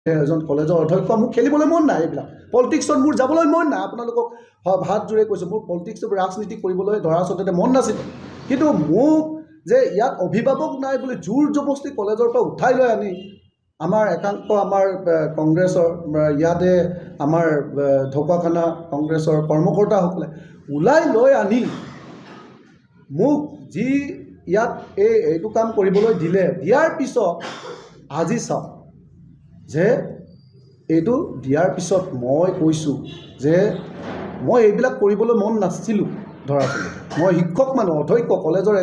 এজন কলেজৰ অধ্যক্ষ মোক খেলিবলৈ মন নাই এইবিলাক পলিটিক্সত মোৰ যাবলৈ মন নাই আপোনালোকক ভাত জোৰে কৈছোঁ মোৰ পলিটিক্স ৰাজনীতি কৰিবলৈ দৰাচলতে মন নাছিল কিন্তু মোক যে ইয়াত অভিভাৱক নাই বুলি জোৰ জবস্তি কলেজৰ পৰা উঠাই লৈ আনি আমাৰ একাংশ আমাৰ কংগ্ৰেছৰ ইয়াতে আমাৰ ঢকুৱাখানা কংগ্ৰেছৰ কৰ্মকৰ্তাসকলে ওলাই লৈ আনি মোক যি ইয়াত এইটো কাম কৰিবলৈ দিয়াৰ পিছত আজি চাওক যে এইটো দিয়াৰ পিছত মই কৈছোঁ যে মই এইবিলাক কৰিবলৈ মন নাছিলোঁ ধৰাচলতে মই শিক্ষক মানুহ অধ্যক্ষ কলেজৰ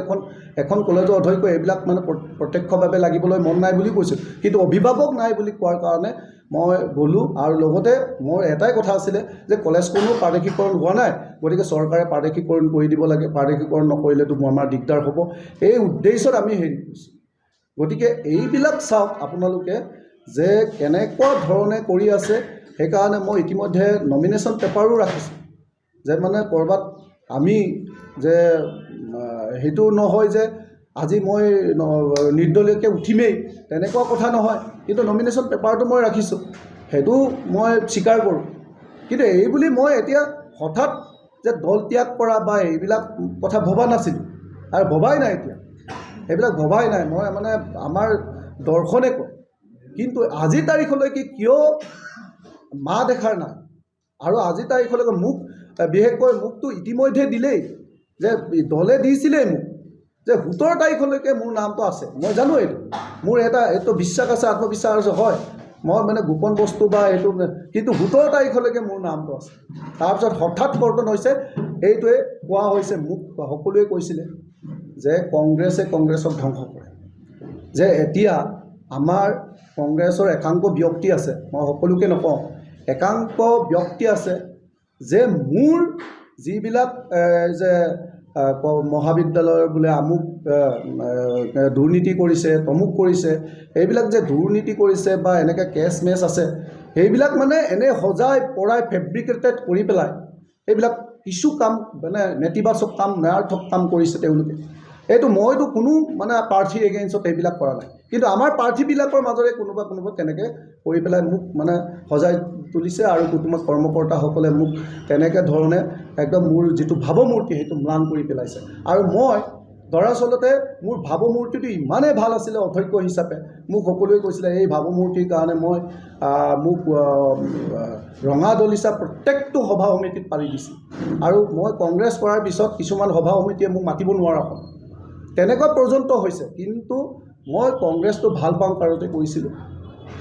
এখন কলেজৰ অধ্যক্ষ এইবিলাক মানে প্ৰত্যক্ষভাৱে লাগিবলৈ মন নাই বুলি কৈছোঁ কিন্তু অভিভাৱক নাই বুলি কোৱাৰ কাৰণে মই গ'লোঁ আৰু লগতে মোৰ এটাই কথা আছিলে যে কলেজখনো পাৰদৰ্শীকৰণ হোৱা নাই গতিকে চৰকাৰে পাৰদৰ্শীকৰণ কৰি দিব লাগে পাৰদৰ্শীকৰণ নকৰিলেতো আমাৰ দিগদাৰ হ'ব এই উদ্দেশ্যত আমি হেৰি কৰিছোঁ গতিকে এইবিলাক চাওক আপোনালোকে যে কেনেকুৱা ধৰণে কৰি আছে সেইকাৰণে মই ইতিমধ্যে নমিনেশ্যন পেপাৰো ৰাখিছোঁ যে মানে ক'ৰবাত আমি যে সেইটো নহয় যে আজি মই নিৰ্দলীয়কৈ উঠিমেই তেনেকুৱা কথা নহয় কিন্তু নমিনেশ্যন পেপাৰটো মই ৰাখিছোঁ সেইটো মই স্বীকাৰ কৰোঁ কিন্তু এই বুলি মই এতিয়া হঠাৎ যে দল ত্যাগ কৰা বা এইবিলাক কথা ভবা নাছিলোঁ আৰু ভবাই নাই এতিয়া সেইবিলাক ভবাই নাই মই মানে আমাৰ দৰ্শনে কয় কিন্তু আজি তাৰিখলৈকে কিয় মা দেখাৰ নাই আৰু আজি তাৰিখলৈকে মোক বিশেষকৈ মোকতো ইতিমধ্যে দিলেই যে দলে দিছিলেই মোক যে 17 তাৰিখলৈকে মোৰ নামটো আছে মই জানো এইটো মোৰ এইটো বিশ্বাস আছে আত্মবিশ্বাস আছে হয় মই মানে গোপন বস্তু বা এইটো কিন্তু 17 তাৰিখলৈকে মোৰ নামটো আছে তাৰপিছত হঠাৎ কৰ্তন হৈছে এইটোৱে কোৱা হৈছে মোক সকলোৱে কৈছিলে যে কংগ্ৰেছক ধ্বংস কৰে যে এতিয়া আমাৰ কংগ্ৰেছৰ একাংশ ব্যক্তি আছে মই সকলোকে নকওঁ একাংশ ব্যক্তি আছে যে মোৰ যিবিলাক যে মহাবিদ্যালয়ৰ বোলে আমুক দুৰ্নীতি কৰিছে তমুক কৰিছে এইবিলাক যে দুৰ্নীতি কৰিছে বা এনেকৈ কেছ মেচ আছে সেইবিলাক মানে এনে সজাই পৰাই ফেব্ৰিকেটেড কৰি পেলাই এইবিলাক কিছু কাম মানে নেতিবাচক কাম নয়াৰ্থক কাম কৰিছে তেওঁলোকে এইটো মইতো কোনো মানে প্ৰাৰ্থীৰ এগেইনষ্টত এইবিলাক কৰা নাই কিন্তু আমাৰ প্ৰাৰ্থীবিলাকৰ মাজৰে কোনোবা তেনেকৈ কৰি পেলাই মোক মানে সজাই তুলিছে আৰু কুটুমৰ কৰ্মকৰ্তাসকলে মোক তেনেকৈ ধৰণে একদম মোৰ যিটো ভাৱমূৰ্তি সেইটো ম্লান কৰি পেলাইছে আৰু মই দৰাচলতে মোৰ ভাৱমূৰ্তিটো ইমানেই ভাল আছিলে অধ্যক্ষ হিচাপে মোক সকলোৱে কৈছিলে এই ভাৱমূৰ্তিৰ কাৰণে মই মোক ৰঙা দলিচা প্ৰত্যেকটো সভা সমিতিত পাৰি দিছিল আৰু মই কংগ্ৰেছ কৰাৰ পিছত কিছুমান সভা সমিতিয়ে মোক মাতিব নোৱাৰা হ'ল তেনেকুৱা পৰ্যন্ত হৈছে কিন্তু মই কংগ্ৰেছটো ভাল পাওঁ কাৰণতে কৰিছিলোঁ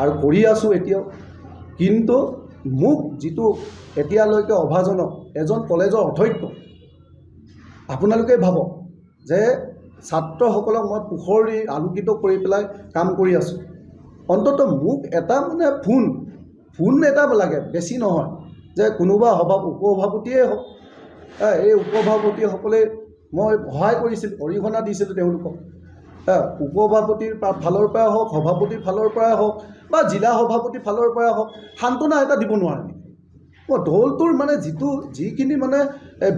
আৰু কৰি আছোঁ এতিয়াও কিন্তু মোক যিটো এতিয়ালৈকে অভাজনক এজন কলেজৰ অধ্যক্ষ আপোনালোকে ভাবক যে ছাত্ৰসকলক মই পোহৰ দি আলোকিত কৰি পেলাই কাম কৰি আছোঁ অন্ততঃ মোক এটা মানে ফোন এটা লাগে বেছি নহয় যে কোনোবা উপসভাপতিয়ে হওক এই উপসভাপতিসকলে মই সহায় কৰিছিলোঁ অৰিহণা দিছিলোঁ তেওঁলোকক উপসভাপতিৰ ফালৰ পৰা হওক সভাপতিৰ ফালৰ পৰাই হওক বা জিলা সভাপতিৰ ফালৰ পৰাই হওক সান্তনা এটা দিব নোৱাৰে মই দলটোৰ মানে যিখিনি মানে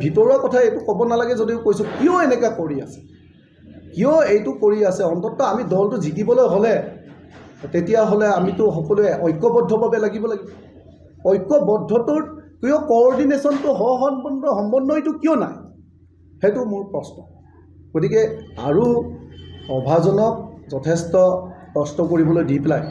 ভিতৰুৱা কথা এইটো ক'ব নালাগে যদিও কৈছোঁ কিয় এনেকৈ কৰি আছে কিয় এইটো কৰি আছে অন্ততঃ আমি দলটো জিকিবলৈ হ'লে তেতিয়াহ'লে আমিতো সকলোৱে ঐক্যবদ্ধভাৱে লাগিব ঐক্যবদ্ধটোৰ কিয় কোঅৰ্ডিনেশ্যনটো সমন্বয়টো কিয় নাই সেইটো মোৰ প্ৰশ্ন গতিকে আৰু অভাজনক যথেষ্ট কষ্ট কৰিবলৈ দি পেলাই